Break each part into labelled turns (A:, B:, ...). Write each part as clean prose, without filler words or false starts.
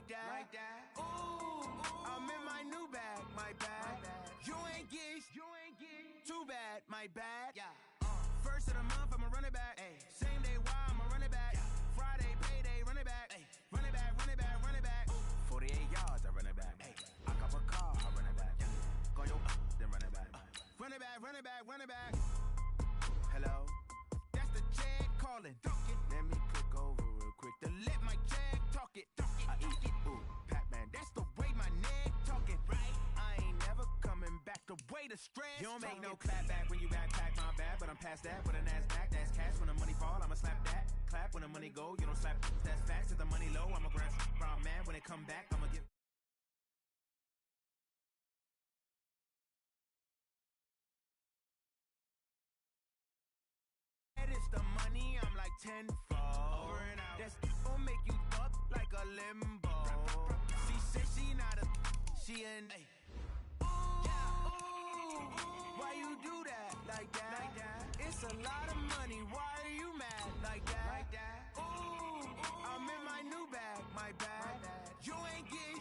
A: like that. Ooh, I'm in my new bag, my bad. You ain't geese, too bad, my bad. Yeah. First of the month, I'ma run it back. Ay. Same day, why I'ma run it back. Friday, payday, run it back. Ay. Run it back, run it back, run it back. 48 yards, I run it back. Ay. I cop a car, I run it back. Go yo, then run it back. Run it back, run it back, run it back. Hello, that's the jag calling. Let me click over real quick to let my jag talk it. I eat it, ooh, Pac-Man, that's the way my neck talking. Right, I ain't never coming back the way the stress. You don't make no clap back when you backpack, my bad, but I'm past that. With an ass back, that's cash. When the money fall, I'ma slap that. Clap when the money go, you don't slap. That's facts. If the money low, I'ma grab from man. When it come back, I'ma get. It's the money, I'm like tenfold. Over and out. That's gon' make you up like a limbo. She said she not a, she an. Ay. Ooh, why you do that like that? It's a lot of money. Why are you mad like that? Ooh, I'm in my new bag, my bad. You ain't geek,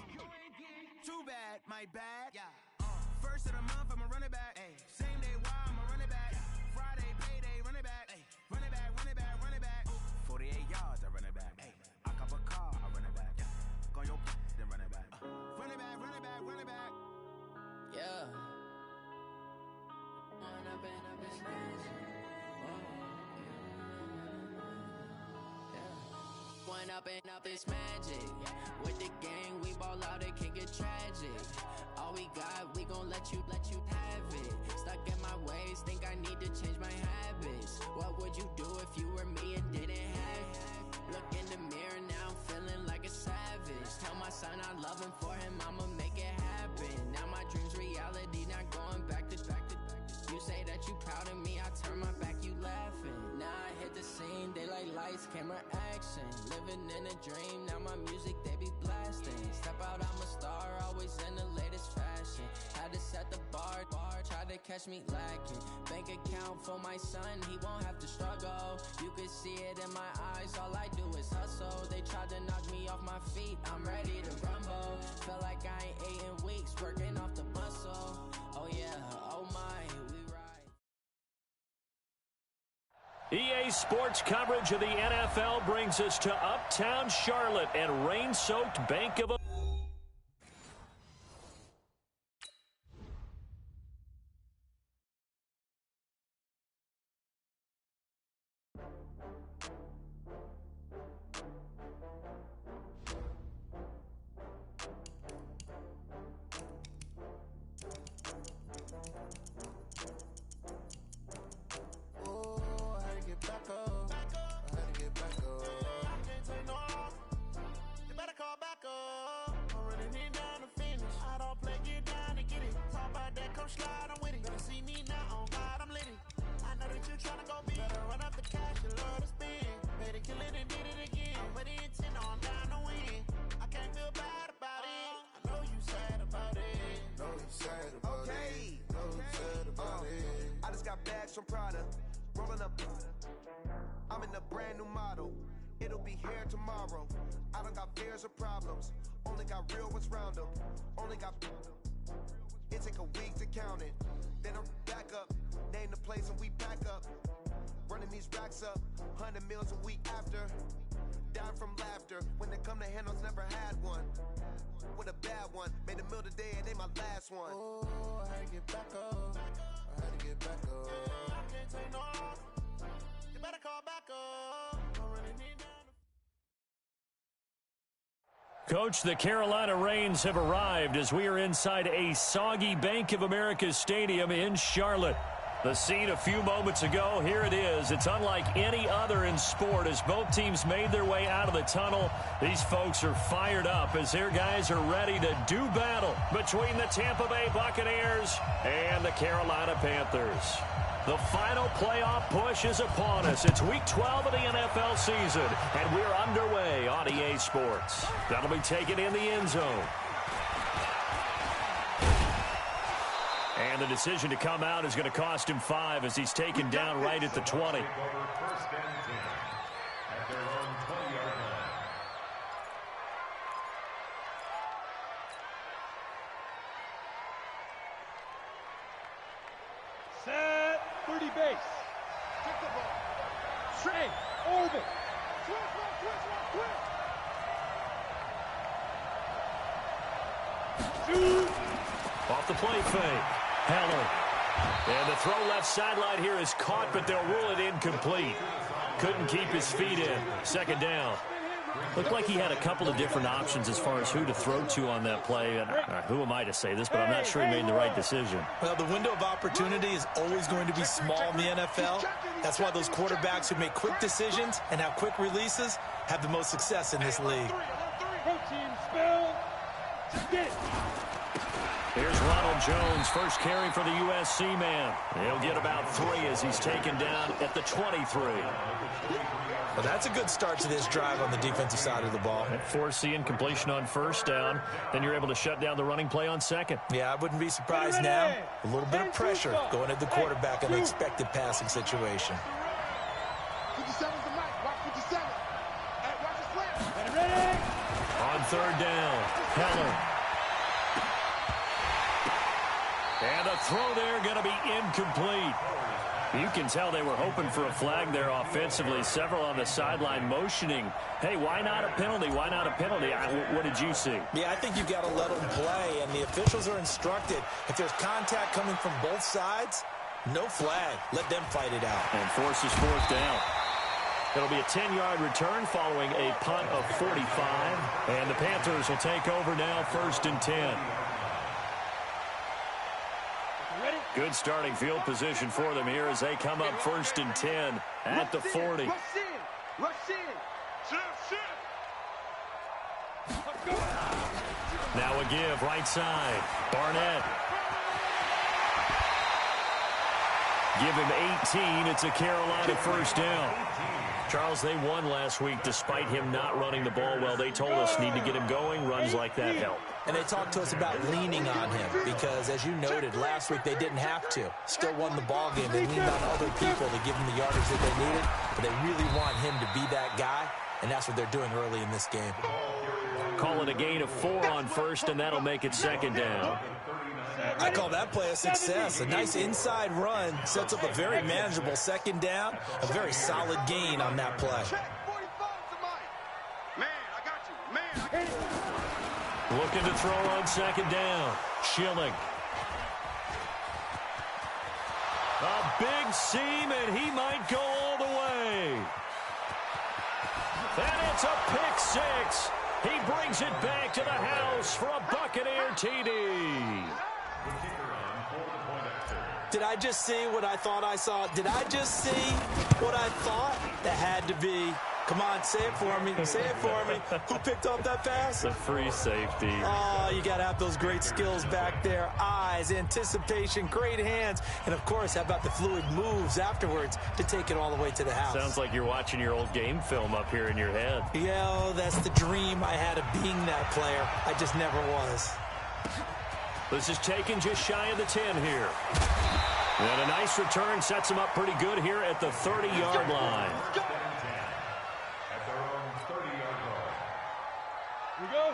A: too bad, my bad. Yeah. First of the month, I'ma run it back. Ay. Same day, why I'ma run it back. Friday, payday, run it back. Ay. Run it back, run it back, run it back. 48 yards, I run it back. Ay. I cop a car, I run it back. Go yo, then run it back. Run it back, run it back, run it back.
B: Yeah. Run up in this Went up and up this magic. With the gang, we ball out, it can get tragic. All we got, we gon' let you have it. Stuck in my ways, think I need to change my habits. What would you do if you were me and didn't have it? Look in the mirror, now I'm feeling like a savage. Tell my son I love him, for him I'ma make it happen. Now my dream's reality, not going back to. You say that you proud of me, I turn my back, you laughing. Now I hit the scene, they like lights, camera, action. Living in a dream, now my music, they be blasting. Step out, I'm a star, always in the latest fashion. Had to set the bar, try to catch me lacking. Bank account for my son, he won't have to struggle. You could see it in my eyes, all I do is hustle. They tried to knock me off my feet, I'm ready to rumble. Felt like I ain't ate in weeks, working off the muscle. Oh yeah, oh my, we ride.
C: EA Sports coverage of the NFL brings us to Uptown Charlotte and rain-soaked Bank of
D: From Prada, rolling up. I'm in a brand new model. It'll be here tomorrow. I don't got fears or problems. Only got real ones round them. Only got. It take a week to count it. Then I'm back up. Name the place and we pack up. Running these racks up. 100 meals a week after. Down from laughter. When they come to handles, never had one. With a bad one. Made a meal today and they my last one. Oh, I had to get back up. I had to get back up. I can't take no off. You better call back up. I really need that.
C: Coach, the Carolina Rains have arrived as we are inside a soggy Bank of America Stadium in Charlotte. The scene a few moments ago, here it is. It's unlike any other in sport as both teams made their way out of the tunnel. These folks are fired up as their guys are ready to do battle between the Tampa Bay Buccaneers and the Carolina Panthers. The final playoff push is upon us. It's week 12 of the NFL season, and we're underway on EA Sports. That'll be taken in the end zone. And the decision to come out is going to cost him 5 as he's taken down right at the 20.
E: 30 base. Check the ball. Straight. Orbit. Shoot.
C: Off the play fake. Heller. And the throw left sideline here is caught, but they'll rule it incomplete. Couldn't keep his feet in. Second down. Looked like he had a couple of different options as far as who to throw to on that play. And who am I to say this, but I'm not sure he made the right decision.
F: Well, the window of opportunity is always going to be small in the NFL. That's why those quarterbacks who make quick decisions and have quick releases have the most success in this league.
E: Protein spill. Get.
C: Here's Ronald Jones, first carry for the USC man. He'll get about 3 as he's taken down at the 23.
F: Well, that's a good start to this drive on the defensive side of the ball.
C: Forcing completion on first down. Then you're able to shut down the running play on second.
F: Yeah, I wouldn't be surprised now. A little bit of pressure going at the quarterback in an expected passing situation.
E: 57's the mic. Watch 57. Hey, watch the slam. Ready?
C: On third down, Heller. And a throw there going to be incomplete. You can tell they were hoping for a flag there offensively. Several on the sideline motioning. Hey, why not a penalty? Why not a penalty? What did you see?
F: Yeah, I think you've got to let them play, and the officials are instructed. If there's contact coming from both sides, no flag. Let them fight it out.
C: And forces fourth down. It'll be a 10-yard return following a punt of 45. And the Panthers will take over now, 1st and 10. Good starting field position for them here as they come up 1st and 10 at the 40.
E: Rush in.
C: Now a give, right side. Barnett. Give him 18. It's a Carolina first down. Charles, they won last week despite him not running the ball well. They told us need to get him going. Runs like that help.
F: And they talked to us about leaning on him because, as you noted, last week they didn't have to. Still won the ball game. They leaned on other people to give him the yardage that they needed, but they really want him to be that guy, and that's what they're doing early in this game.
C: Call it a gain of 4 on first, and that'll make it second down.
F: I call that play a success. A nice inside run sets up a very manageable second down, a very solid gain on that play.
C: Looking to throw on second down. Schilling. A big seam, and he might go all the way. And it's a pick 6. He brings it back to the house for a Buccaneer TD.
F: Did I just see what I thought I saw? Did I just see what I thought? That had to be. Come on, say it for me. Say it for me. Who picked up that pass?
C: The free safety.
F: Oh, you got to have those great skills back there. Eyes, anticipation, great hands. And, of course, how about the fluid moves afterwards to take it all the way to the house?
C: Sounds like you're watching your old game film up here in your head.
F: Yeah, oh, that's the dream I had of being that player. I just never was.
C: This is taken just shy of the 10 here. And a nice return sets him up pretty good here at the 30-yard line.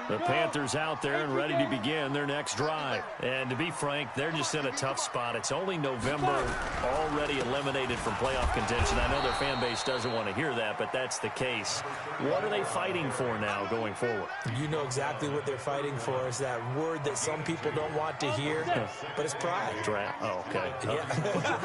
C: The Panthers out there and ready to begin their next drive. And to be frank, they're just in a tough spot. It's only November, already eliminated from playoff contention. I know their fan base doesn't want to hear that, but that's the case. What are they fighting for now going forward?
F: You know exactly what they're fighting for. Is that word that some people don't want to hear, but it's pride.
C: Draft. Oh, okay.
F: Yeah.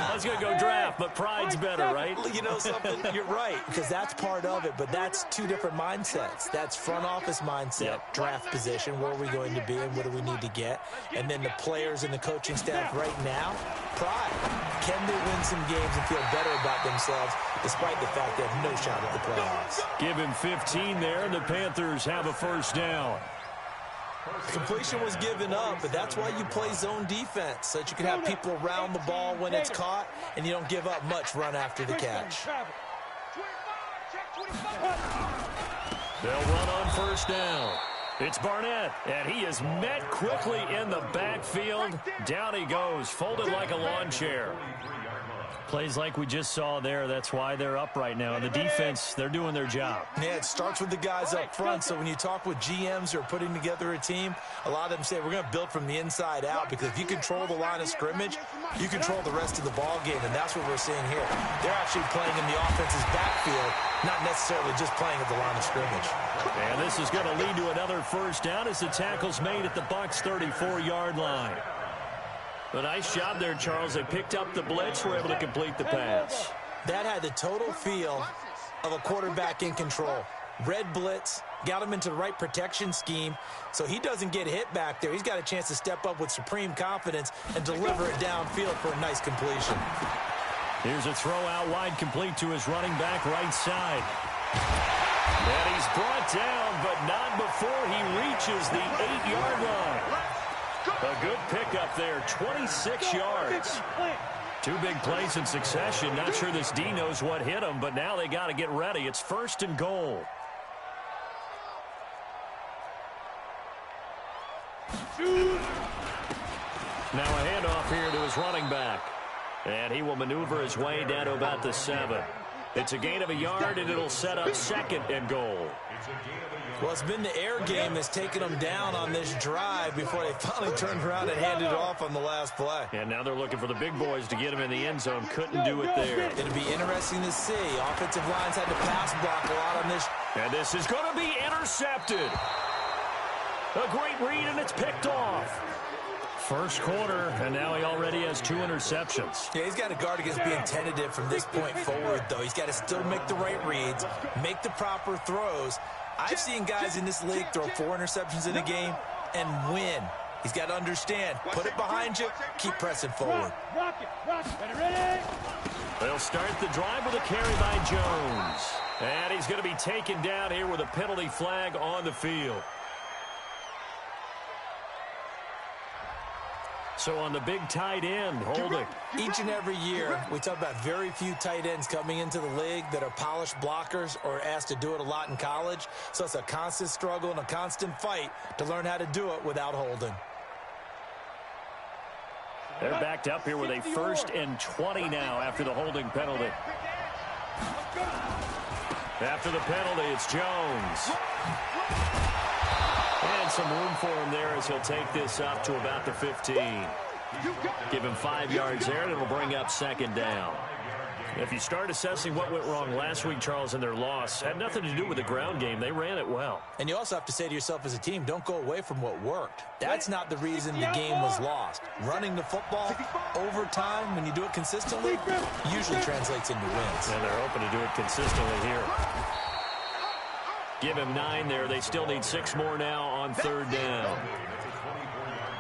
C: I was going to go draft, but pride's better, right?
F: You know something? You're right, because that's part of it, but that's two different mindsets. That's front office mindset, draft position, where are we going to be and what do we need to get? And then the players and the coaching staff right now, pride. Can they win some games and feel better about themselves despite the fact they have no shot at the playoffs?
C: Give him 15 there, and the Panthers have a first down.
F: Completion was given up, but that's why you play zone defense, so that you can have people around the ball when it's caught and you don't give up much run after the catch.
C: They'll run on first down. It's Barnett, and he is met quickly in the backfield. Down he goes, folded like a lawn chair. Plays like we just saw there. That's why they're up right now. The defense, they're doing their job.
F: Yeah, it starts with the guys up front. So when you talk with GMs who are putting together a team, a lot of them say we're going to build from the inside out, because if you control the line of scrimmage, you control the rest of the ball game, and that's what we're seeing here. They're actually playing in the offense's backfield, not necessarily just playing at the line of scrimmage.
C: And this is going to lead to another first down as the tackle's made at the Bucs' 34-yard line. A nice job there, Charles. They picked up the blitz, were able to complete the pass.
F: That had the total feel of a quarterback in control. Red blitz, got him into the right protection scheme, so he doesn't get hit back there. He's got a chance to step up with supreme confidence and deliver it downfield for a nice completion.
C: Here's a throw out wide, complete to his running back right side. And he's brought down, but not before he reaches the 8-yard line. A good pickup there, 26 yards. Two big plays in succession. Not sure this D knows what hit him, but now they got to get ready. It's 1st and goal. Now a handoff here to his running back. And he will maneuver his way down to about the 7. It's a gain of a yard, and it'll set up 2nd and goal.
F: Well, it's been the air game that's taken them down on this drive before they finally turned around and handed it off on the last play.
C: And now they're looking for the big boys to get him in the end zone. Couldn't do it there.
F: It'll be interesting to see. Offensive lines had to pass block a lot on this.
C: And this is going to be intercepted. A great read, and it's picked off. First quarter, and now he already has 2 interceptions.
F: Yeah, he's got to guard against being tentative from this point forward, though. He's got to still make the right reads, make the proper throws. I've seen guys in this league throw 4 interceptions in a game and win. He's got to understand, put it behind you, keep pressing forward.
C: They'll start the drive with a carry by Jones. And he's going to be taken down here with a penalty flag on the field. So on the big tight end, holding.
F: Each and every year, we talk about very few tight ends coming into the league that are polished blockers or asked to do it a lot in college. So it's a constant struggle and a constant fight to learn how to do it without holding.
C: They're backed up here with a 1st and 20 now after the holding penalty. After the penalty, it's Jones. And some room for him there as he'll take this up to about the 15. Give him 5 yards there, and it'll bring up 2nd down. If you start assessing what went wrong last week, Charles, in their loss, had nothing to do with the ground game. They ran it well.
F: And you also have to say to yourself as a team, don't go away from what worked. That's not the reason the game was lost. Running the football over time, when you do it consistently, usually translates into wins.
C: And they're hoping to do it consistently here. Give him 9 there. They still need 6 more now on 3rd down.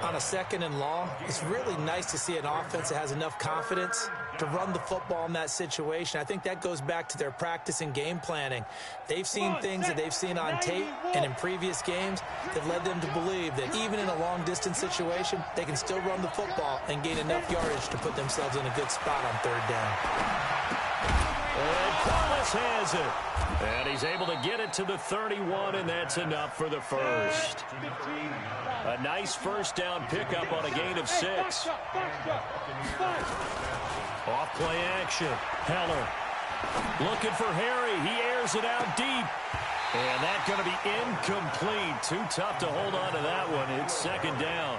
F: On a 2nd and long, it's really nice to see an offense that has enough confidence to run the football in that situation. I think that goes back to their practice and game planning. They've seen things that they've seen on tape and in previous games that led them to believe that even in a long-distance situation, they can still run the football and gain enough yardage to put themselves in a good spot on 3rd down.
C: And Carlos has it. And he's able to get it to the 31, and that's enough for the first. A nice first down pickup on a gain of 6. Off play action. Heller looking for Harry. He airs it out deep. And that's going to be incomplete. Too tough to hold on to that one. It's 2nd down.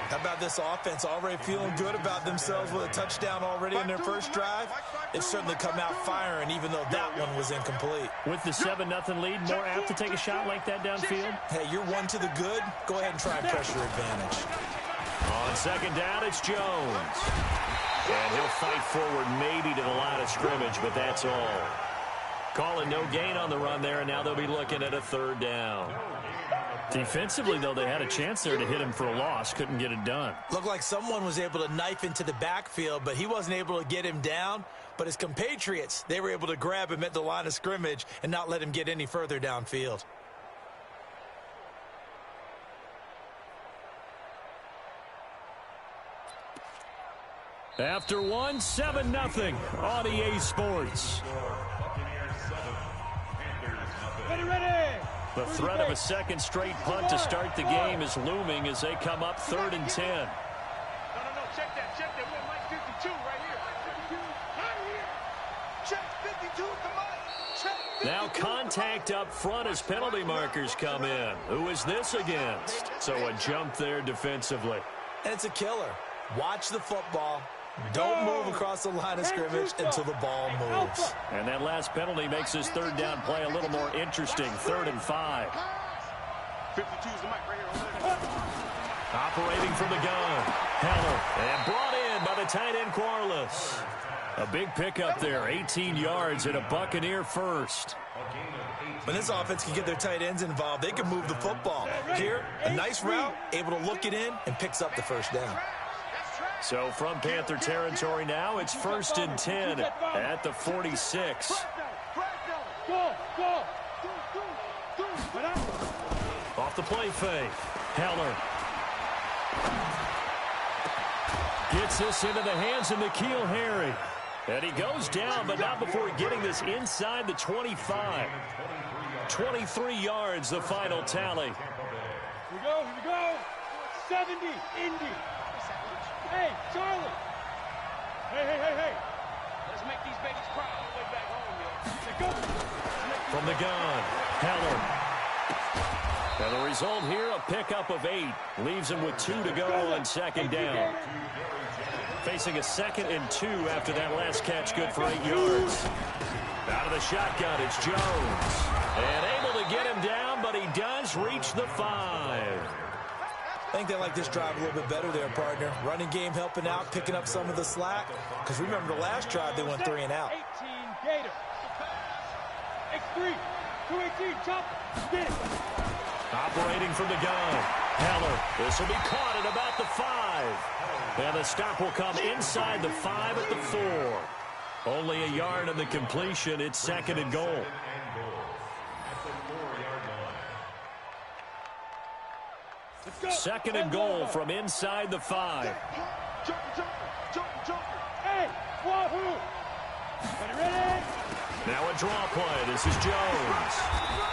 F: How about this offense already feeling good about themselves with a touchdown already in their first drive? They've certainly come out firing, even though that one was incomplete.
C: With the 7-0 lead, more apt to take a shot like that downfield?
F: Hey, you're 1 to the good. Go ahead and try and pressure advantage.
C: On 2nd down, it's Jones. And he'll fight forward maybe to the line of scrimmage, but that's all. Calling no gain on the run there, and now they'll be looking at a 3rd down. Defensively, though, they had a chance there to hit him for a loss. Couldn't get it done.
F: Looked like someone was able to knife into the backfield, but he wasn't able to get him down. But his compatriots, they were able to grab him at the line of scrimmage and not let him get any further downfield.
C: After 7-0 on EA Sports.
E: Ready.
C: The threat of a 2nd straight punt to start the game is looming as they come up 3rd and 10.
E: No, check that. We have Mike 52 right here.
C: Now contact up front as penalty markers come in. Who is this against? So a jump there defensively.
F: And it's a killer. Watch the football. Don't move across the line of scrimmage until the ball moves.
C: And that last penalty makes his third down play a little more interesting. 3rd and 5.
E: 52 is the mic right here.
C: Operating from the gun. Heller. And brought in by the tight end Corliss. A big pickup there. 18 yards and a Buccaneer first.
F: When this offense can get their tight ends involved, they can move the football. Here, a nice route, able to look it in, and picks up the first down.
C: So from Panther territory now, it's 1st and 10 at the 46. Off the play fake. Heller gets this into the hands of N'Keal Harry. And he goes down, but not before getting this inside the 25. 23 yards, the final tally.
E: Here we go. 70, Indy. Hey, Charlie. Hey. Let's make these babies cry all the way back home, yo.
C: From the gun, Heller. And the result here, a pickup of 8. Leaves him with 2 to go on 2nd down. Facing a 2nd and 2 after that last catch, good for 8 yards. Out of the shotgun, it's Jones. And able to get him down, but he does reach the 5.
F: I think they like this drive a little bit better there, partner. Running game helping out, picking up some of the slack. Because remember the last drive, they went 3 and out.
E: 18, Gator. X3, 218, chop. Get it.
C: Operating from the gun, Heller. This will be caught at about the 5. And the stop will come inside the 5 at the 4. Only a yard on the completion. It's 2nd and goal. Second and goal from inside the 5.
E: Hey, wahoo! Ready?
C: Now a draw play. This is Jones.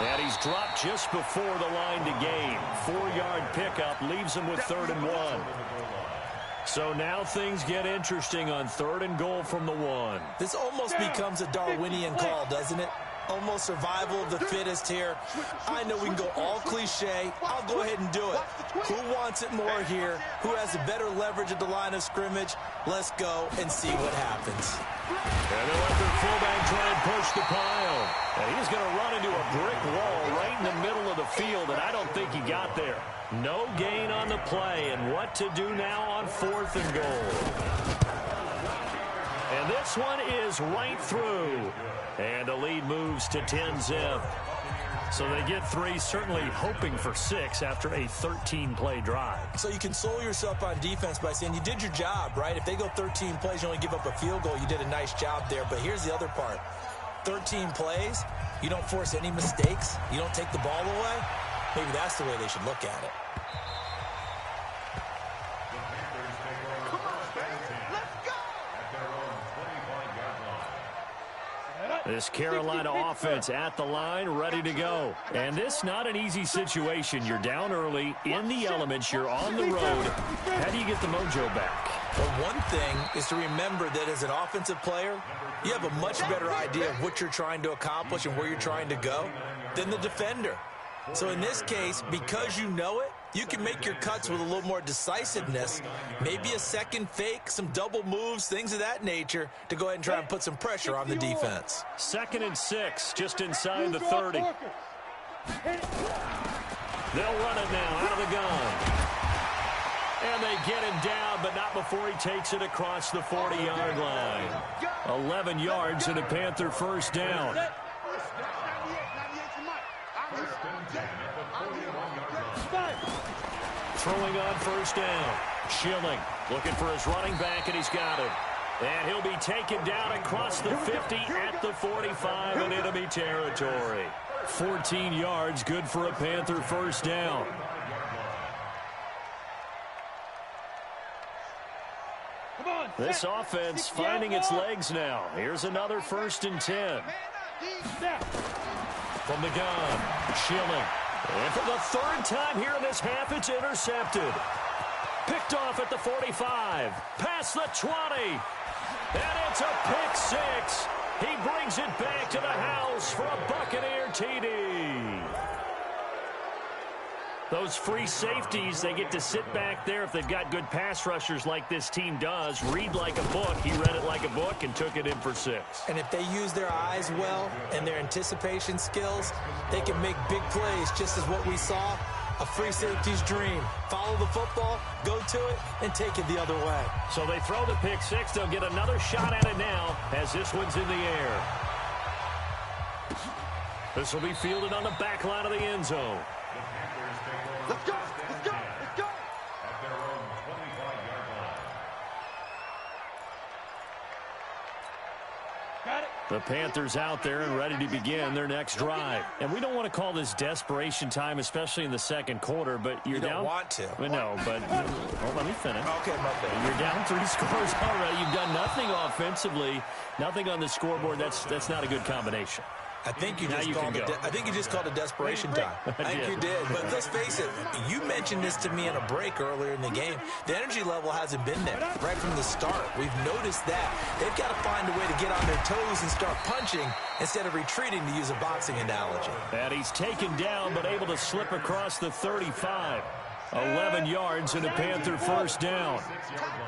C: And he's dropped just before the line to gain. 4-yard pickup leaves him with 3rd and 1. So now things get interesting on 3rd and goal from the 1.
F: This almost becomes a Darwinian call, doesn't it? Almost survival of the fittest here. I know we can go all cliche. I'll go ahead and do it. Who wants it more here? Who has a better leverage at the line of scrimmage? Let's go and see what happens.
C: And they'll let their fullback try and push the pile. And he's going to run into a brick wall right in the middle of the field, and I don't think he got there. No gain on the play, and what to do now on 4th and goal. And this one is right through. And the lead moves to 10-zip. So they get 3, certainly hoping for 6 after a 13-play drive.
F: So you console yourself on defense by saying you did your job, right? If they go 13 plays, you only give up a field goal, you did a nice job there. But here's the other part. 13 plays, you don't force any mistakes, you don't take the ball away. Maybe that's the way they should look at it.
C: This Carolina offense at the line, ready to go. And this not an easy situation. You're down early, in the elements, you're on the road. How do you get the mojo back?
F: Well, one thing is to remember that as an offensive player, you have a much better idea of what you're trying to accomplish and where you're trying to go than the defender. So in this case, because you know it, you can make your cuts with a little more decisiveness, maybe a second fake, some double moves, things of that nature, to go ahead and try and put some pressure on the defense.
C: 2nd and 6, just inside the 30. They'll run it now out of the gun. And they get him down, but not before he takes it across the 40-yard line. 11 yards and a Panther first down. Throwing on first down. Schilling looking for his running back, and he's got him. And he'll be taken down across the 50 at the 45 in enemy territory. 14 yards, good for a Panther first down. This offense finding its legs now. Here's another 1st and 10. From the gun, Schilling. And for the 3rd time here in this half, it's intercepted. Picked off at the 45. Past the 20. And it's a pick 6. He brings it back to the house for a Buccaneer TD. Those free safeties, they get to sit back there if they've got good pass rushers like this team does. Read like a book. He read it like a book and took it in for 6.
F: And if they use their eyes well and their anticipation skills, they can make big plays, just as what we saw. A free safety's dream. Follow the football, go to it, and take it the other way.
C: So they throw the pick 6. They'll get another shot at it now as this one's in the air. This will be fielded on the back line of the end zone.
E: Let's go! Let's go! Let's go!
G: At their own 25-yard line.
E: Got it.
C: The Panthers out there and ready to begin their next drive. And we don't want to call this desperation time, especially in the second quarter, but you're
F: You
C: down.
F: don't want to.
C: Well, no, but let me finish.
F: Okay, my bad.
C: You're down 3 scores already. You've done nothing offensively, nothing on the scoreboard. That's not a good combination.
F: I think you
C: Now
F: just
C: you
F: called
C: can
F: it.
C: go.
F: I think you just called it desperation time. I think you did. But let's face it. You mentioned this to me in a break earlier in the game. The energy level hasn't been there right from the start. We've noticed that they've got to find a way to get on their toes and start punching instead of retreating, to use a boxing analogy.
C: And he's taken down, but able to slip across the 35. 11 yards and a Panther first down.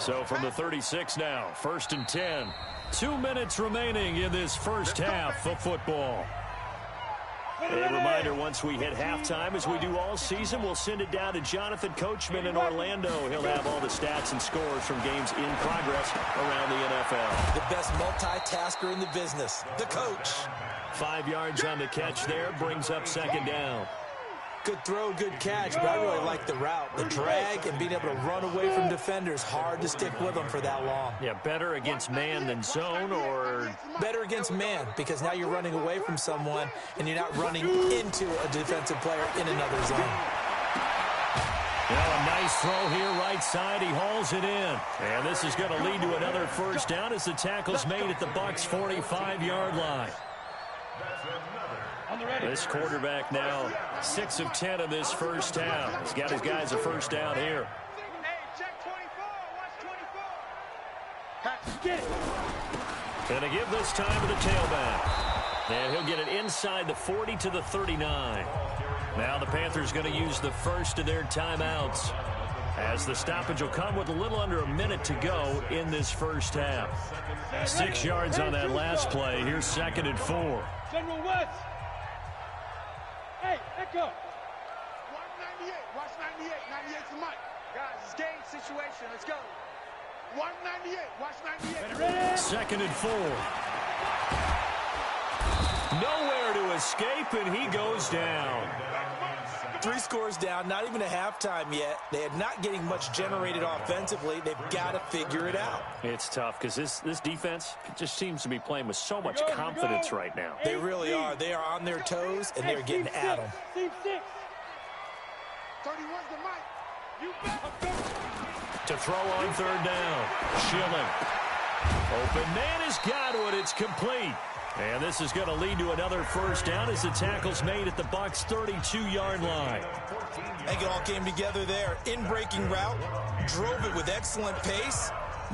C: So from the 36 now, 1st and 10. 2 minutes remaining in this first half of football. A reminder, once we hit halftime, as we do all season, we'll send it down to Jonathan Coachman in Orlando. He'll have all the stats and scores from games in progress around the NFL.
F: The best multitasker in the business, the coach.
C: 5 yards on the catch there, brings up 2nd down.
F: Good throw, good catch, but I really like the route. The drag and being able to run away from defenders, hard to stick with them for that long.
C: Yeah, better against man than zone, or
F: Better against man, because now you're running away from someone and you're not running into a defensive player in another zone.
C: a nice throw here right side. He hauls it in. And this is going to lead to another first down as the tackle's made at the Bucs' 45-yard line. This quarterback now 6 of 10 in this first half. He's got his guys a first down here.
E: Hey, check 24. Watch 24. Get it.
C: Going to give this time to the tailback. And he'll get it inside the 40 to the 39. Now the Panthers going to use the first of their timeouts, as the stoppage will come with a little under a minute to go in this first half. 6 yards on that last play. Here's 2nd and 4.
E: General West. Hey, echo. 198. Watch 98. 98's the mic. Guys, it's game situation. Let's go. 198. Watch 98. Ready?
C: 2nd and 4. Nowhere to escape, and he goes down.
F: 3 scores down, not even a halftime yet. They are not getting much generated offensively. They've got to figure it out.
C: It's tough because this defense just seems to be playing with so much confidence right now.
F: They really are. They are on their toes, and they're getting at them.
E: Team 6. 31's the mic. You
C: To throw on 3rd down. Schilling. Open man has got it. It's complete. And this is going to lead to another first down as the tackle's made at the Bucs' 32-yard line.
F: I think it all came together there. In-breaking route, drove it with excellent pace.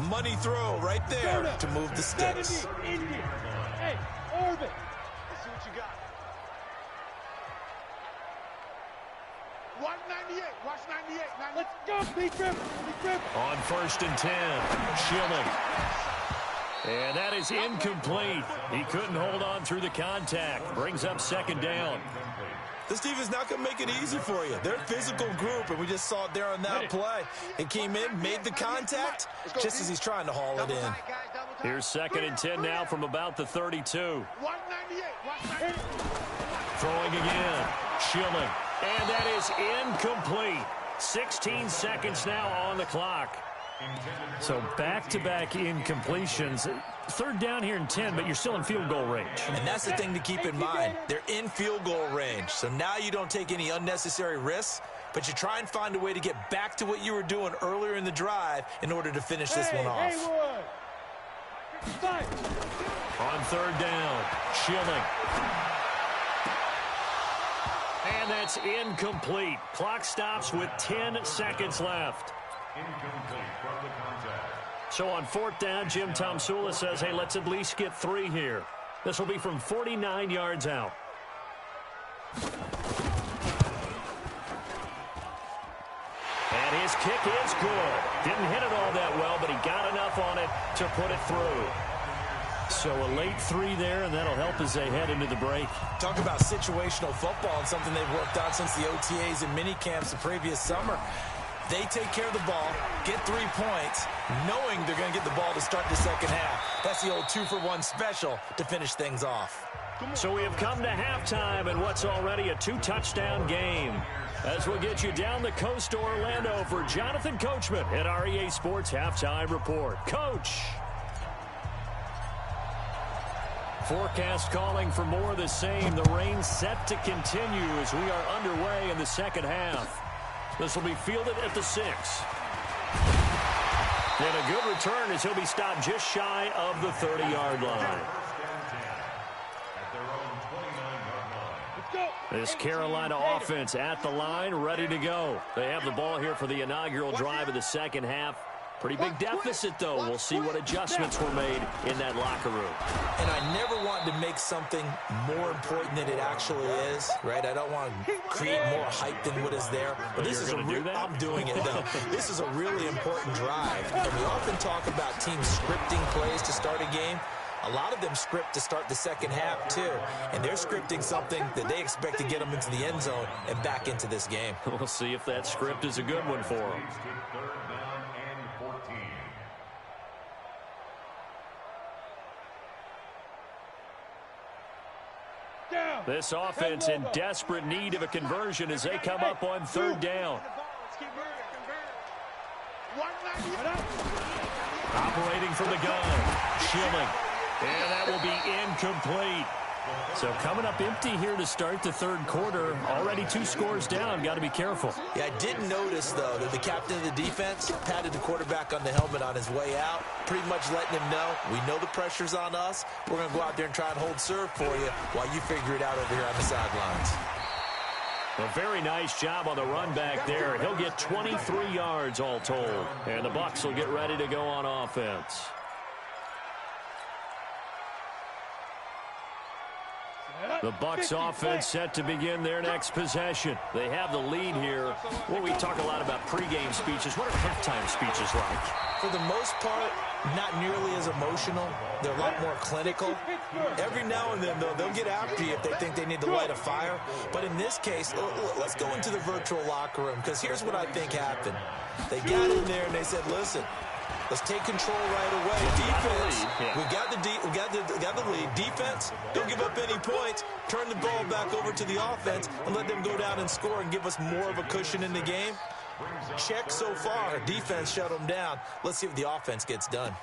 F: Money throw right there to move the sticks.
E: Hey, Orbit. Let's see what you got. 198. Watch 98. Let's go, B-Trip.
C: On 1st and 10. Schilling. And that is incomplete. He couldn't hold on through the contact. Brings up 2nd down.
F: This defense is not going to make it easy for you. They're a physical group, and we just saw it there on that play. It came in, made the contact, just as he's trying to haul it in.
C: Here's 2nd and 10 now from about the 32.
E: 198. Watch 98.
C: Throwing again. Schilling. And that is incomplete. 16 seconds now on the clock. So back-to-back incompletions. 3rd down here and 10, but you're still in field goal range.
F: And that's the thing to keep in mind. They're in field goal range. So now you don't take any unnecessary risks, but you try and find a way to get back to what you were doing earlier in the drive in order to finish this one off.
C: On 3rd down, Schilling. And that's incomplete. Clock stops with 10 seconds left.
G: Incomplete from the contact.
C: So on 4th down, Jim Tomsula says, hey, let's at least get 3 here. This will be from 49 yards out. And his kick is good. Didn't hit it all that well, but he got enough on it to put it through. So a late 3 there, and that'll help as they head into the break.
F: Talk about situational football and something they've worked on since the OTAs and mini camps the previous summer. They take care of the ball, get 3 points, knowing they're going to get the ball to start the second half. That's the old 2-for-1 special to finish things off.
C: So we have come to halftime in what's already a 2-touchdown game. As we'll get you down the coast to Orlando for Jonathan Coachman at REA Sports Halftime Report. Coach! Forecast calling for more of the same. The rain set to continue as we are underway in the second half. This will be fielded at the 6. And a good return as he'll be stopped just shy of the 30-yard line. This Carolina offense at the line, ready to go. They have the ball here for the inaugural drive of the second half. Pretty big deficit, though. We'll see what adjustments were made in that locker room.
F: And I never want to make something more important than it actually is, right? I don't want to create more hype than what is there. But this is I'm doing it, though. This is a really important drive. And we often talk about teams scripting plays to start a game. A lot of them script to start the second half, too. And they're scripting something that they expect to get them into the end zone and back into this game.
C: We'll see if that script is a good one for them. This offense in desperate need of a conversion as they come up on 3rd down. Operating from the gun, Schilling. And that will be incomplete. So coming up empty here to start the 3rd quarter. Already 2 scores down. Got to be careful.
F: Yeah, I did notice, though, that the captain of the defense patted the quarterback on the helmet on his way out, pretty much letting him know, we know the pressure's on us. We're going to go out there and try and hold serve for you while you figure it out over here on the sidelines.
C: A very nice job on the run back there. He'll get 23 yards all told. And the Bucs will get ready to go on offense. The Bucs offense set to begin their next possession. They have the lead here. Well, we talk a lot about pregame speeches. What are halftime speeches like?
F: For the most part, not nearly as emotional. They're a lot more clinical. Every now and then, though, they'll get after you if they think they need to light a fire. But in this case, let's go into the virtual locker room, because here's what I think happened. They got in there and they said, listen, let's take control right away. Defense, we got the lead. Defense, don't give up any points. Turn the ball back over to the offense and let them go down and score and give us more of a cushion in the game. Check so far. Defense shut them down. Let's see what the offense gets done.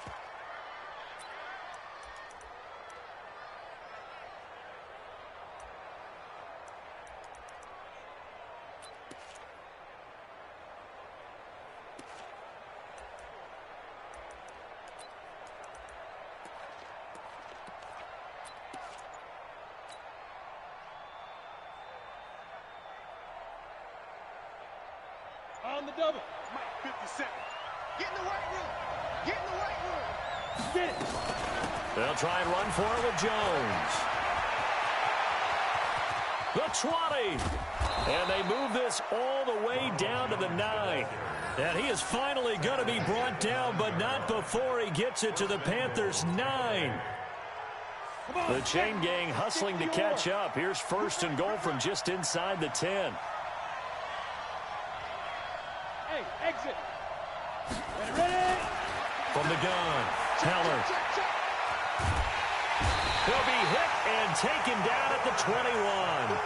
E: On the double. Mike, 57. Get in the weight room. Get in the weight room. Get it.
C: They'll try and run for it with Jones. The 20. And they move this all the way down to the 9. And he is finally going to be brought down, but not before he gets it to the Panthers' 9. The chain gang hustling to catch up. Here's 1st and goal from just inside the 10.
E: Exit. Ready.
C: From the gun, Heller. He'll be hit and taken down at the 21.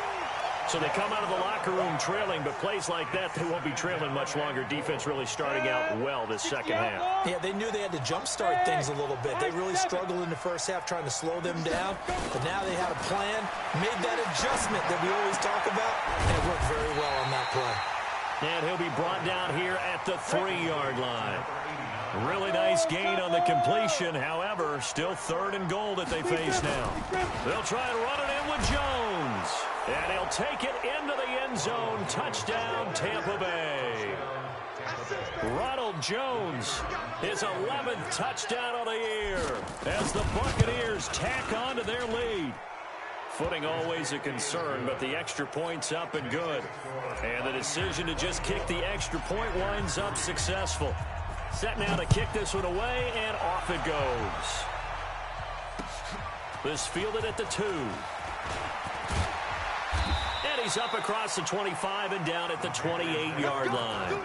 C: So they come out of the locker room trailing, but plays like that, they won't be trailing much longer. Defense really starting out well this second half.
F: Yeah, they knew they had to jumpstart things a little bit. They really struggled in the first half trying to slow them down, but now they had a plan, made that adjustment that we always talk about, and it worked very well on that play.
C: And he'll be brought down here at the 3-yard line. Really nice gain on the completion. However, still 3rd and goal that they face now. They'll try and run it in with Jones. And he'll take it into the end zone. Touchdown, Tampa Bay. Ronald Jones, his 11th touchdown of the year as the Buccaneers tack on to their lead. Footing always a concern, but the extra point's up and good. And the decision to just kick the extra point winds up successful. Set now to kick this one away, and off it goes. This fielded at the 2. And he's up across the 25 and down at the 28-yard line.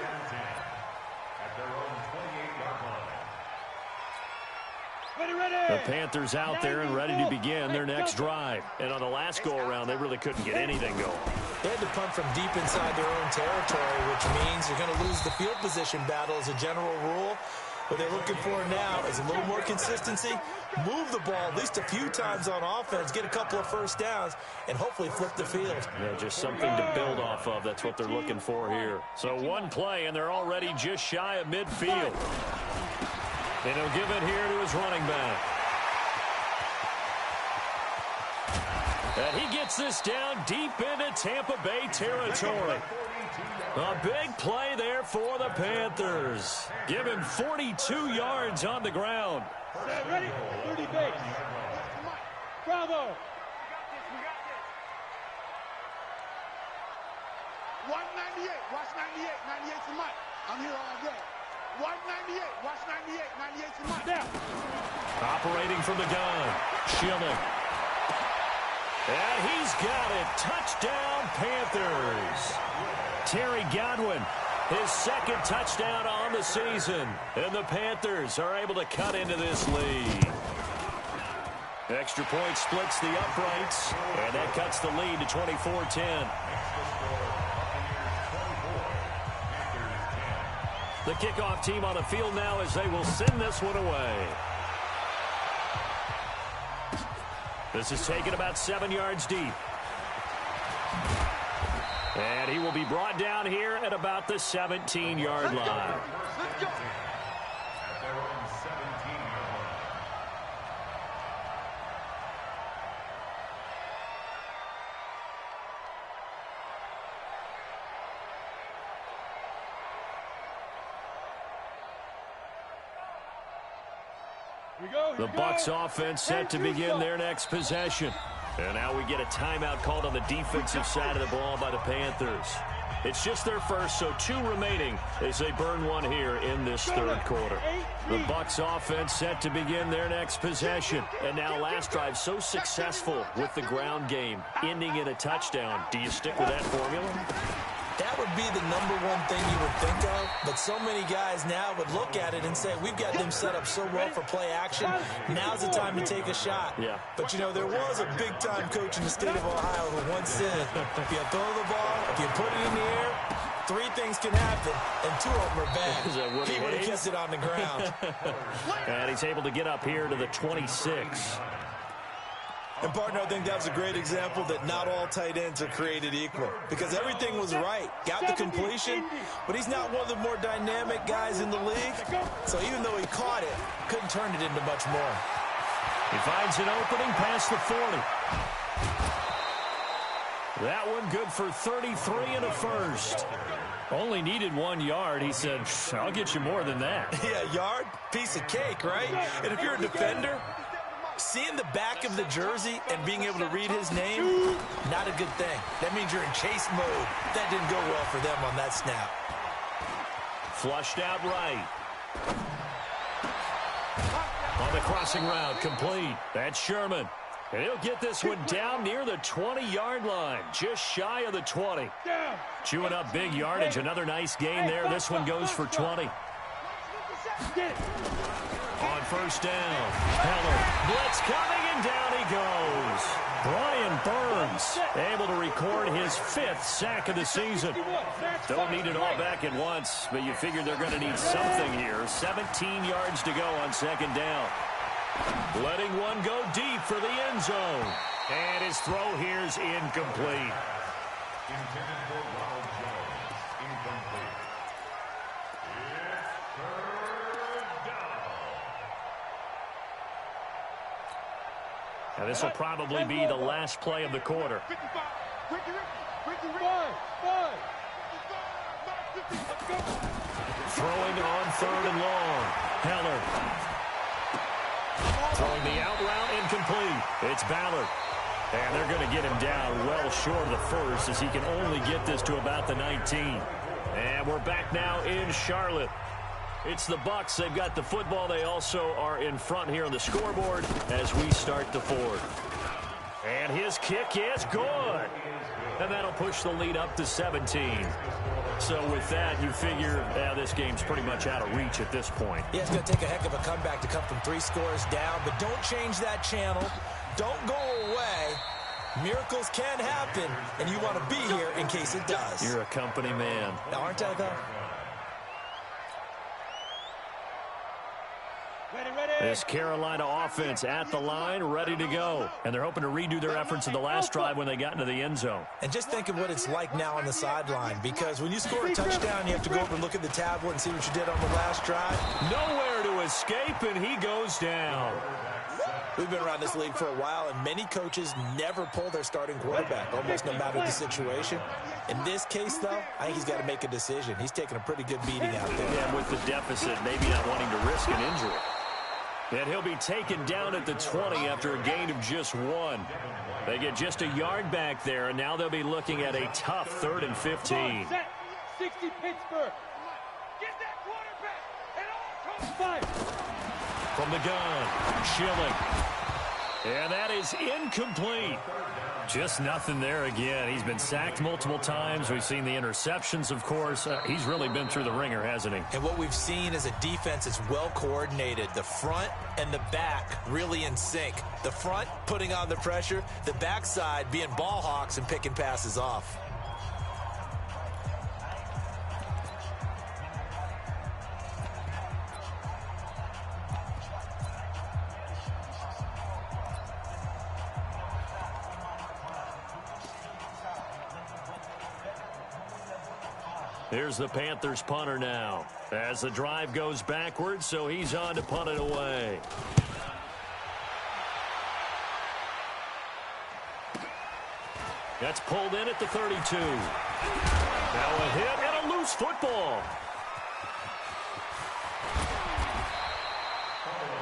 C: The Panthers out there and ready to begin their next drive. And on the last go-around, they really couldn't get anything going.
F: They had to punt from deep inside their own territory, which means you're going to lose the field position battle as a general rule. What they're looking for now is a little more consistency, move the ball at least a few times on offense, get a couple of first downs, and hopefully flip the field.
C: Yeah, just something to build off of. That's what they're looking for here. So one play, and they're already just shy of midfield. And he'll give it here to his running back. And he gets this down deep into Tampa Bay territory. A big play there for the Panthers. Give him 42 yards on the ground.
E: Ready? 30 base. Bravo.
H: 198. Watch 98. 98's the mic. I'm here all day. 198. Watch 98. 98's the mic.
E: Down.
C: Operating from the gun. Schilling. And he's got it. Touchdown, Panthers. Terry Godwin, his second touchdown on the season. And the Panthers are able to cut into this lead. Extra point splits the uprights, and that cuts the lead to 24-10. The kickoff team on the field now as they will send this one away. This is taken about 7 yards deep. And he will be brought down here at about the 17-yard line. The Bucs offense set to begin their next possession. And now we get a timeout called on the defensive side of the ball by the Panthers. It's just their first, so 2 remaining as they burn one here in this third quarter. The Bucs offense set to begin their next possession. And now last drive so successful with the ground game, ending in a touchdown. Do you stick with that formula?
F: That would be the number one thing you would think of, but so many guys now would look at it and say, we've got them set up so well for play action, now's the time to take a shot.
C: Yeah.
F: But, you know, there was a big-time coach in the state of Ohio who once said, if you throw the ball, if you put it in the air, 3 things can happen, and 2 of them are bad. He would have kissed it on the ground.
C: And he's able to get up here to the 26.
F: And, partner, I think that was a great example that not all tight ends are created equal. Because everything was right. Got the completion, but he's not one of the more dynamic guys in the league. So even though he caught it, couldn't turn it into much more.
C: He finds an opening past the 40. That one good for 33 and a first. Only needed 1 yard. He said, I'll get you more than that.
F: Yeah, yard, piece of cake, right? And if you're a defender, seeing the back of the jersey and being able to read his name, not a good thing. That means you're in chase mode. That didn't go well for them on that snap.
C: Flushed out right. On the crossing route, complete. That's Sherman. And he'll get this one down near the 20-yard line, just shy of the 20. Chewing up big yardage. Another nice gain there. This one goes for 20. On first down, Heller, blitz coming, and down he goes. Brian Burns able to record his 5th sack of the season. Don't need it all back at once, but you figure they're going to need something here. 17 yards to go on second down. Letting one go deep for the end zone. And his throw here's incomplete.
G: Intended for Ronald Jones. Incomplete.
C: Now this will probably be the last play of the quarter. Throwing on 3rd and long. Heller. Throwing the out route, incomplete. It's Ballard. And they're going to get him down well short of the first as he can only get this to about the 19. And we're back now in Charlotte. It's the Bucs. They've got the football. They also are in front here on the scoreboard as we start the fourth. And his kick is good. And that'll push the lead up to 17. So with that, you figure this game's pretty much out of reach at this point.
F: Yeah, it's going to take a heck of a comeback to come from 3 scores down, but don't change that channel. Don't go away. Miracles can happen, and you want to be here in case it does.
C: You're a company man.
F: Aren't I, though?
C: This Carolina offense at the line, ready to go. And they're hoping to redo their efforts in the last drive when they got into the end zone.
F: And just think of what it's like now on the sideline, because when you score a touchdown, you have to go over and look at the tablet and see what you did on the last drive.
C: Nowhere to escape, and he goes down.
F: We've been around this league for a while, and many coaches never pull their starting quarterback, almost no matter the situation. In this case, though, I think he's got to make a decision. He's taking a pretty good beating out there.
C: Yeah, with the deficit, maybe not wanting to risk an injury. And he'll be taken down at the 20 after a gain of just 1. They get just a yard back there, and now they'll be looking at a tough 3rd and 15.
E: 60 Pittsburgh. Get that quarterback. And all comes fight.
C: From the gun, Schilling. And that is incomplete. Just nothing there again. He's been sacked multiple times. We've seen the interceptions, of course. He's really been through the ringer, hasn't he?
F: And what we've seen is a defense that's well coordinated. The front and the back really in sync. The front putting on the pressure. The backside being ball hawks and picking passes off.
C: Here's the Panthers punter now as the drive goes backwards, so he's on to punt it away. That's pulled in at the 32. Now a hit and a loose football.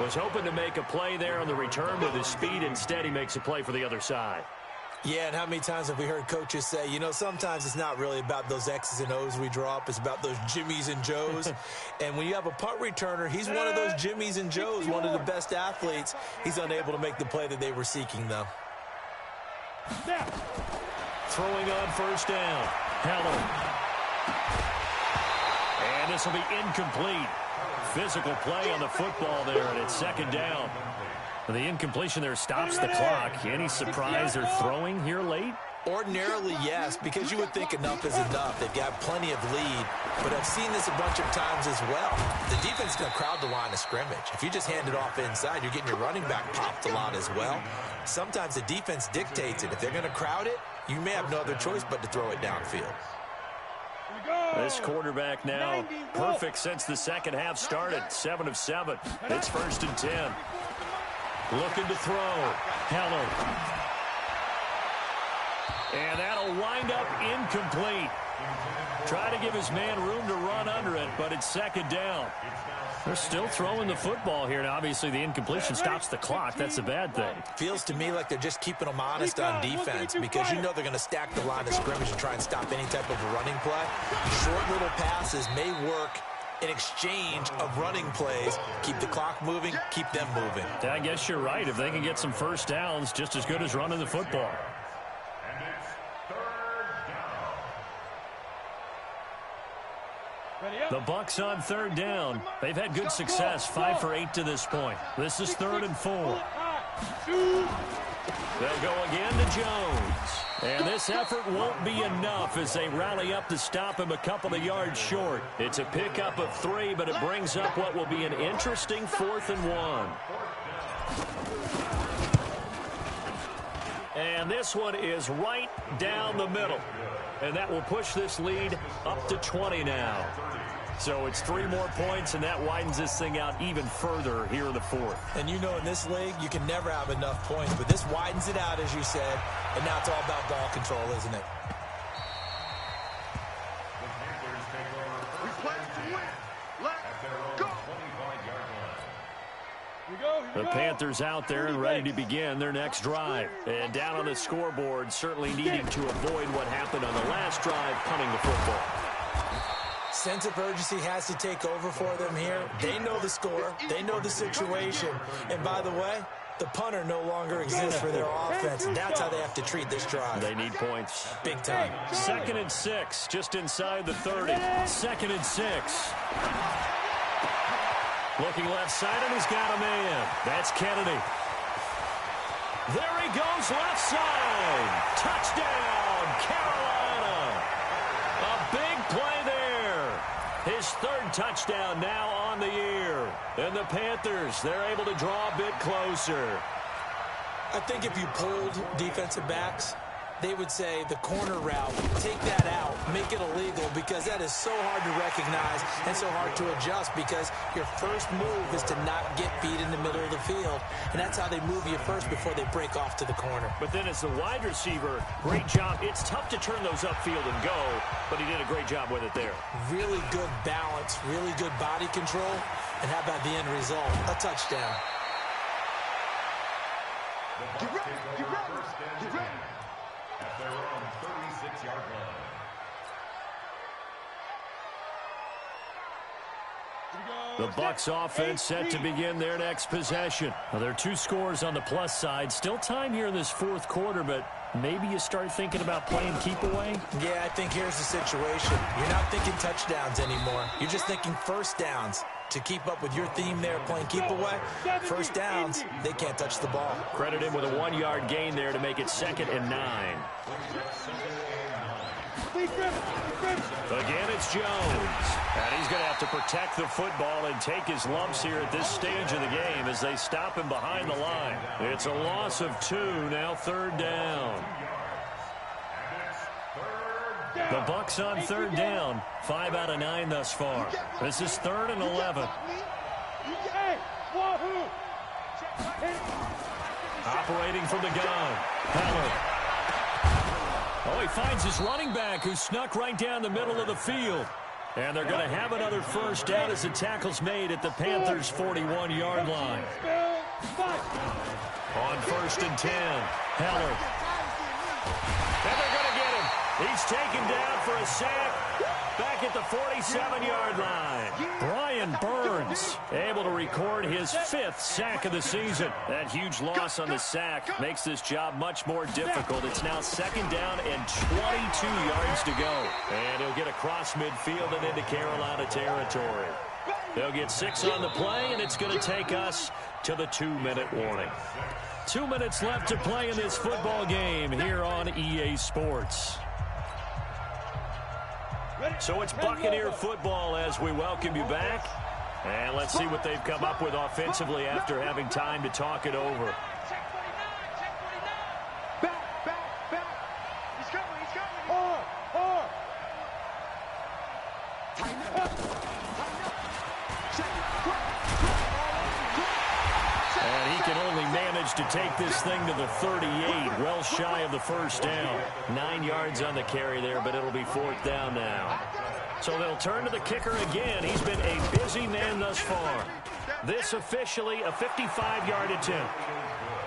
C: Was hoping to make a play there on the return with his speed. Instead, he makes a play for the other side.
F: Yeah, and how many times have we heard coaches say, you know, sometimes it's not really about those X's and O's we draw up. It's about those Jimmies and Joes. And when you have a punt returner, he's one of those Jimmies and Joes, one of the best athletes. He's unable to make the play that they were seeking, though.
C: Throwing on 1st down. Heller. And this will be incomplete. Physical play on the football there, and it's 2nd down. The incompletion there stops the clock. Any surprise they're throwing here late?
F: Ordinarily, yes, because you would think enough is enough. They've got plenty of lead, but I've seen this a bunch of times as well. The defense is going to crowd the line of scrimmage. If you just hand it off inside, you're getting your running back popped a lot as well. Sometimes the defense dictates it. If they're going to crowd it, you may have no other choice but to throw it downfield.
C: This quarterback now perfect since the second half started. 7 of 7. It's 1st and 10. Looking to throw. Heller. And that'll wind up incomplete. Try to give his man room to run under it, but it's 2nd down. They're still throwing the football here, and obviously the incompletion stops the clock. That's a bad thing.
F: Feels to me like they're just keeping them honest on defense, because you know they're going to stack the line of scrimmage and try and stop any type of a running play. Short little passes may work in exchange of running plays. Keep the clock moving, keep them moving.
C: I guess you're right. If they can get some 1st downs, just as good as running the football.
G: And it's 3rd down.
C: The Bucs on 3rd down. They've had good success, 5 for 8 to this point. This is 3rd and 4. They'll go again to Jones. And this effort won't be enough as they rally up to stop him a couple of yards short. It's a pickup of 3, but it brings up what will be an interesting 4th and 1. And this one is right down the middle. And that will push this lead up to 20 now. So it's 3 more points, and that widens this thing out even further here in the 4th.
F: And you know in this league, you can never have enough points, but this widens it out, as you said, and now it's all about ball control, isn't it?
H: We play to win. Let's go.
C: The Panthers out there and ready to begin their next drive. And down on the scoreboard, certainly needing to avoid what happened on the last drive, punting the football.
F: Sense of urgency has to take over for them here. They know the score. They know the situation. And by the way, the punter no longer exists for their offense. That's how they have to treat this drive.
C: They need points.
F: Big time.
C: 2nd and 6, just inside the 30. 2nd and 6. Looking left side, and he's got a man. That's Kennedy. There he goes, left side. Touchdown, Carolina. A big play there. His 3rd touchdown now on the year. And the Panthers, they're able to draw a bit closer.
F: I think if you pulled defensive backs, they would say the corner route, take that out, make it illegal, because that is so hard to recognize and so hard to adjust, because your first move is to not get beat in the middle of the field, and that's how they move you first before they break off to the corner.
C: But then as the wide receiver, great job. It's tough to turn those upfield and go, but he did a great job with it there.
F: Really good balance, really good body control, and how about the end result? A touchdown.
H: Get ready, get ready, get ready.
G: At their own 36-yard line.
C: The Bucs offense set to begin their next possession. Now, there are 2 scores on the plus side. Still time here in this 4th quarter, but maybe you start thinking about playing keep away?
F: Yeah, I think here's the situation. You're not thinking touchdowns anymore. You're just thinking first downs. To keep up with your theme there, playing keep away, first downs, they can't touch the ball.
C: Credit him with a 1-yard gain there to make it 2nd and 9. Again, it's Jones. And he's going to have to protect the football and take his lumps here at this stage of the game as they stop him behind the line. It's a loss of 2, now 3rd down. The Bucs on 3rd down, 5 out of 9 thus far. This is 3rd and 11. Operating from the gun, Heller. Oh, he finds his running back who snuck right down the middle of the field. And they're going to have another first down as the tackle's made at the Panthers' 41-yard line. On 1st and 10, Heller. And they're going to get him. He's taken down for a sack back at the 47-yard line. Brian Burns able to record his 5th sack of the season. That huge loss on the sack makes this job much more difficult. It's now 2nd down and 22 yards to go. And he'll get across midfield and into Carolina territory. They'll get 6 on the play, and it's going to take us to the 2-minute warning. 2 minutes left to play in this football game here on EA Sports. So it's Buccaneer football as we welcome you back. And let's see what they've come up with offensively after having time to talk it over.
H: Back. He's coming. Tighten up.
C: And he can only manage to take this thing to the 38, well shy of the first down. 9 yards on the carry there, but it'll be 4th down now. So they'll turn to the kicker again. He's been a busy man thus far. This officially a 55-yard attempt.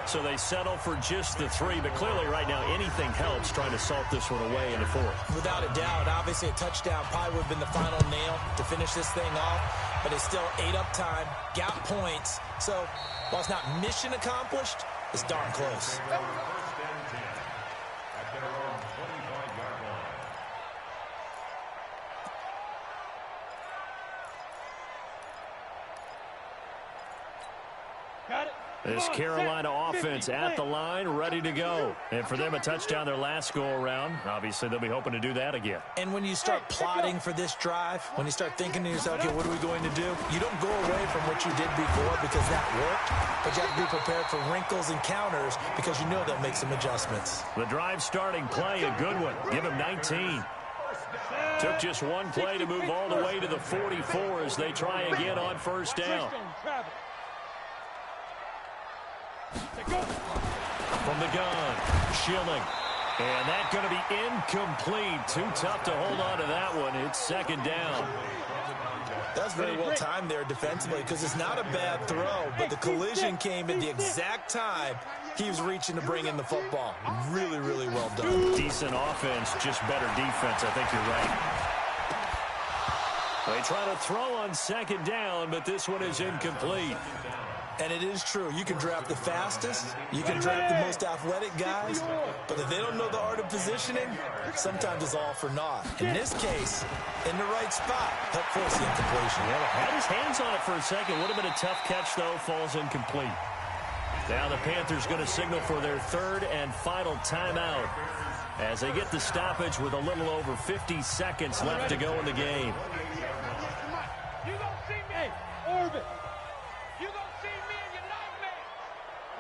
C: So they settle for just the 3, but clearly right now anything helps trying to salt this one away in the 4th.
F: Without a doubt, obviously a touchdown probably would have been the final nail to finish this thing off, but it's still ate up time, got points. So while it's not mission accomplished, it's darn close.
H: Got it.
C: This Carolina offense at the line, ready to go. And for them, a touchdown their last go-around. Obviously, they'll be hoping to do that again.
F: And when you start plotting for this drive, when you start thinking to yourself, okay, what are we going to do? You don't go away from what you did before because that worked, but you have to be prepared for wrinkles and counters because you know they'll make some adjustments.
C: The drive starting play, a good one. Give him 19. Took just one play to move all the way to the 44 as they try again on first down. From the gun, Schilling. And that's going to be incomplete. Too tough to hold on to that one. It's 2nd down.
F: That was very well timed there defensively because it's not a bad throw, but the collision came at the exact time he was reaching to bring in the football. Really, really well done.
C: Decent offense, just better defense. I think you're right. They try to throw on second down, but this one is incomplete.
F: And it is true. You can draft the fastest. You can draft the most athletic guys. But if they don't know the art of positioning, sometimes it's all for naught. In this case, in the right spot, help force the incompletion.
C: Yeah, had his hands on it for a second. Would have been a tough catch, though. Falls incomplete. Now the Panthers going to signal for their third and final timeout as they get the stoppage with a little over 50 seconds left to go in the game.
E: You gonna see me, Orbit. You gonna see me in your nightmare.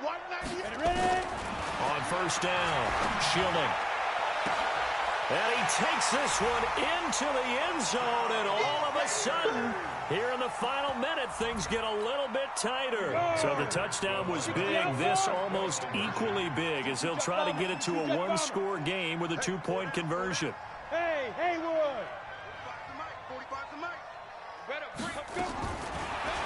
E: 198. Ready?
C: On first down, Shielding. And he takes this one into the end zone, and all of a sudden, here in the final minute, things get a little bit tighter. So the touchdown was big. This almost equally big as they'll try to get it to a one-score game with a two-point conversion.
E: Hey, Haywood.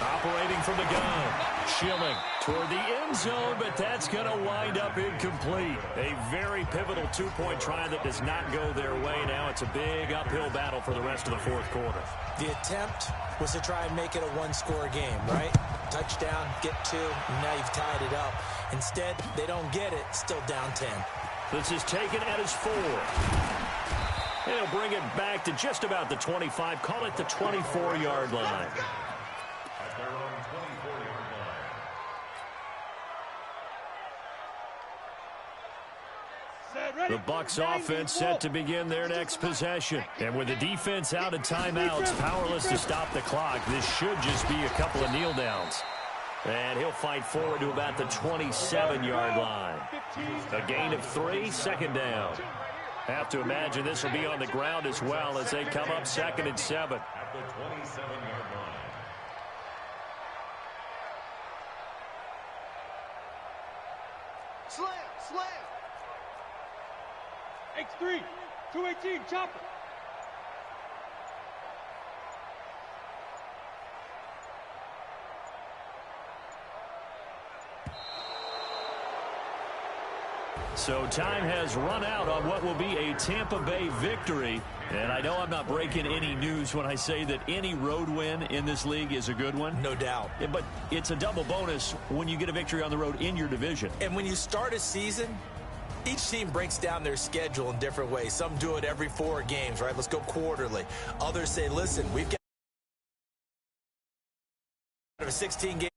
C: Operating from the gun. Shielding toward the end zone, but that's going to wind up incomplete. A very pivotal two-point try that does not go their way. Now it's a big uphill battle for the rest of the fourth quarter.
F: The attempt was to try and make it a one-score game, right? Touchdown, get two, and now you've tied it up. Instead, they don't get it, still down 10.
C: This is taken at his 4. And he'll bring it back to just about the 25. Call it the 24-yard line.
G: At their own 24-yard line.
C: The Bucs offense set to begin their next possession. And with the defense out of timeouts, powerless to stop the clock, this should just be a couple of kneel downs. And he'll fight forward to about the 27-yard line. A gain of 3, second down. Have to imagine this will be on the ground as well as they come up 2nd and 7.
G: At the 27-yard line.
H: Slam.
E: X3, 218, chopper.
C: So time has run out on what will be a Tampa Bay victory. And I know I'm not breaking any news when I say that any road win in this league is a good one.
F: No doubt.
C: But it's a double bonus when you get a victory on the road in your division.
F: And when you start a season, each team breaks down their schedule in different ways. Some do it every 4 games, right? Let's go quarterly. Others say, listen, we've got a 16-game